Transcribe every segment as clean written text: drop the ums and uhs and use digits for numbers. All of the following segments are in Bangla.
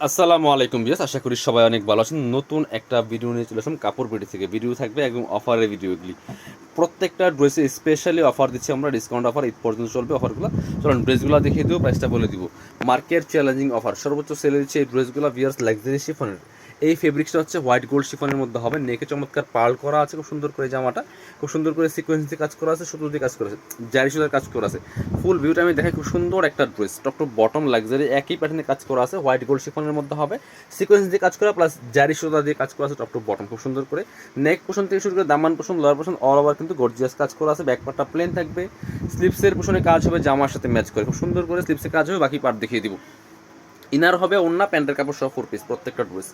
আসসালামু আলাইকুম বিয়াস, আশা করি সবাই অনেক ভালো আছেন। নতুন একটা ভিডিও নিয়ে চলে আসলাম কাপড় বিডি থেকে। ভিডিও থাকবে একদম অফারের ভিডিওগুলি, প্রত্যেকটা ড্রেসে স্পেশালি অফার দিচ্ছি আমরা, ডিসকাউন্ট অফার ঈদ পর্যন্ত চলবে অফারগুলো। চলুন ড্রেসগুলো দেখিয়ে দেবো, প্রাইসটা বলে দিব। মার্কেট চ্যালেঞ্জিং অফার, সর্বোচ্চ সেলে দিচ্ছে এই ড্রেসগুলো বিয়ার্স লাক্সারি শিফনের। এই ফেব্রিক্সটা হচ্ছে হোয়াইট গোল্ড শিফনের মধ্যে হবে, নেকে চমৎকার পার্ল করা আছে খুব সুন্দর করে, জামাটা খুব সুন্দর করে সিকোয়েন্স দিয়ে কাজ করা আছে, সুতো দিয়ে কাজ করা আছে, জারি সুতার কাজ করা আছে। ফুল ভিউটা আমি দেখাই, খুব সুন্দর একটা dress, top to bottom luxury একই প্যাটার্নে কাজ করা আছে, হোয়াইট গোল্ড শিফনের মধ্যে হবে, সিকোয়েন্স দিয়ে কাজ করা প্লাস জারি সুতা দিয়ে কাজ করা আছে, টপ টু বটম খুব সুন্দর করে। নেক পোর্শন থেকে শুরু করে দামান portion, lower portion all over কিন্তু গর্জিয়াস কাজ করা আছে। ব্যাক পার্টটা প্লেন থাকবে, স্লিপসের পোর্শনে কাজ হবে জামার সাথে ম্যাচ করে, খুব সুন্দর করে স্লিপসে কাজ হবে, বাকি পার্ট দেখিয়ে দিব। ইনার হবে ওন্না প্যান্টের কাপড় সহ 4 পিস প্রত্যেকটা ড্রেস।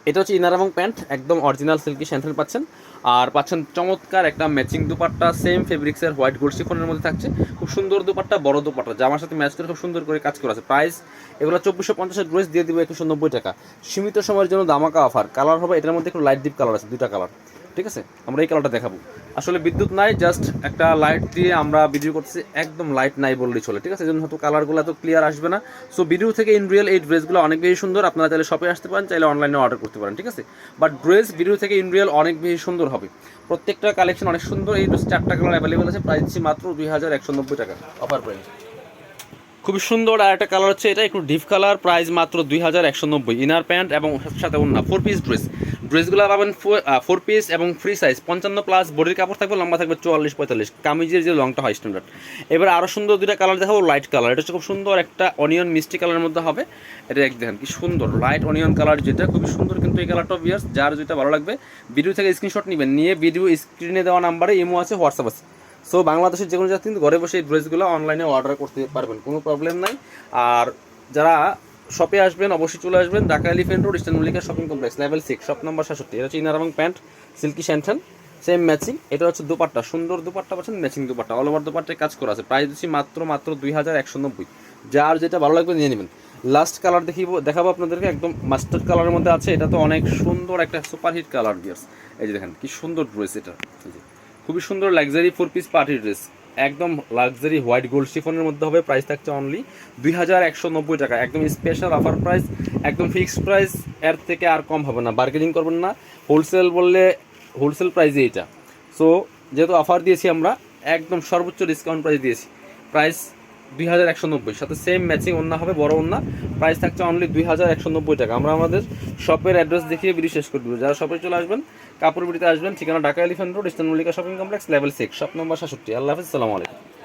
এটা হচ্ছে ইনার এবং প্যান্ট, একদম অরিজিনাল সিল্কি স্যান্ডেল পাচ্ছেন। আর পাচ্ছেন চমৎকার একটা ম্যাচিং দুপাট্টা, সেম ফেব্রিক্সের হোয়াইট গোল্ড শিফনের মধ্যে থাকছে, খুব সুন্দর দুপাট্টা, বড় দুপাট্টা, জামার সাথে ম্যাচ করে খুব সুন্দর করে কাজ করা আছে। প্রাইস এগুলো 2450 ড্রেস দিয়ে দিব 2190 টাকা, সীমিত সময়ের জন্য দামাকা অফার। কালার হবে এটার মধ্যে একটু লাইট ডিপ কালার আছে, দুইটা কালার, ঠিক আছে। আমরা এই কালারটা দেখাবো। আসলে বিদ্যুৎ নাই, জাস্ট একটা লাইট দিয়ে আমরা ভিডিও করতেছি, একদম লাইট নাই বললেই চলে, ঠিক আছে। এই জন্য হয়তো কালারগুলো এত ক্লিয়ার আসবে না। সো ভিডিও থেকে ইন রিয়েল এই ড্রেসগুলো অনেক বেশি সুন্দর, আপনারা চাইলে শপে আসতে পারেন, চাইলে অনলাইনে অর্ডার করতে পারেন, ঠিক আছে। বাট ড্রেস ভিডিও থেকে ইন রিয়েল অনেক বেশি সুন্দর হবে, প্রত্যেকটা কালেকশন অনেক সুন্দর। এই ড্রেস 4টা কালার অ্যাভেলেবেল আছে, প্রাইস দিচ্ছি মাত্র 2190 টাকা অফার প্রাইস। খুবই সুন্দর আর একটা কালার হচ্ছে এটা, একটু ডিপ কালার, প্রাইস মাত্র 2190। ইনার প্যান্ট এবং সাথে ওন্না, 4 পিস ড্রেস। ড্রেসগুলো পাবেন 4 পিস এবং ফ্রি সাইজ 55 প্লাস, বডির কাপড় থাকবে, লম্বা থাকবে 44-45, কামিজের যে লংটা হয় স্ট্যান্ডার্ড। এবার আরও সুন্দর দুইটা কালার দেখাবো, লাইট কালার, এটা হচ্ছে খুব সুন্দর একটা অনিয়ন মিষ্টি কালারের মধ্যে হবে। এটা এক দেখেন কি সুন্দর লাইট অনিয়ন কালার, যেটা খুবই সুন্দর কিন্তু এই কালারটা ভিউয়ার্স, যার যেটা ভালো লাগবে ভিডিও থেকে স্ক্রিনশট নেবেন, নিয়ে ভিডিও স্ক্রিনে দেওয়া নাম্বারে ইমো আছে, হোয়াটসঅ্যাপ আছে। সো বাংলাদেশের যে কোনো জাতি কিন্তু ঘরে বসে এই ড্রেসগুলো অনলাইনে অর্ডার করতে পারবেন, কোনো প্রবলেম নাই। আর যারা শপে আসবেন অবশ্যই চলে আসবেন Dhaka elephant road, eastern Mallika shopping complex, level 6, shop number 67। এটা হচ্ছে ইনার এবং প্যান্ট সিল্কি স্যান্টন, সেম ম্যাচিং। এটা হচ্ছে দুপাট্টা, সুন্দর দুপাট্টা পাচ্ছেন, ম্যাচিং দুপাট্টা, অল ওভার দুপাট্টায় কাজ করা আছে। প্রাইস দিচ্ছি মাত্র 2190। যার যেটা ভালো লাগবে নিয়ে নেবেন। লাস্ট কালার দেখাবো আপনাদেরকে, একদম মাস্টার্ড কালারের মধ্যে আছে, এটা তো অনেক সুন্দর একটা সুপারহিট কালার ডিয়ার্স। এই যে দেখেন কি সুন্দর ড্রেস, এটা খুবই সুন্দর লাক্সারি 4 পিস পার্টি ড্রেস, একদম লাক্সারি হোয়াইট গোল্ড শিফনের মধ্যে হবে। প্রাইস থাকছে অনলি 2190 টাকা, একদম স্পেশাল অফার প্রাইস, একদম ফিক্সড প্রাইস, এর থেকে আর কম হবে না, বার্গেনিং করবেন না। হোলসেল বললে হোলসেল প্রাইসে এটা। সো যেহেতু অফার দিয়েছি আমরা, একদম সর্বোচ্চ ডিসকাউন্ট প্রাইস দিয়েছি। প্রাইস 2190, সাথে সেম ম্যাচিং ওন্না হবে, বড় ওন্না। প্রাইস থাকছে অনলি 2190 টাকা। আমরা আমাদের শপের অ্যাড্রেস দেখিয়ে ভিডিও শেষ করে দেবো। যারা শপে চলে আসবেন, কাপড় বিড়িতে আসবেন, ঠিকানা Dhaka elephant road, eastern Mallika shopping complex, level 6, shop number 67। আল্লাহ হাফিজ, আসসালামু আলাইকুম।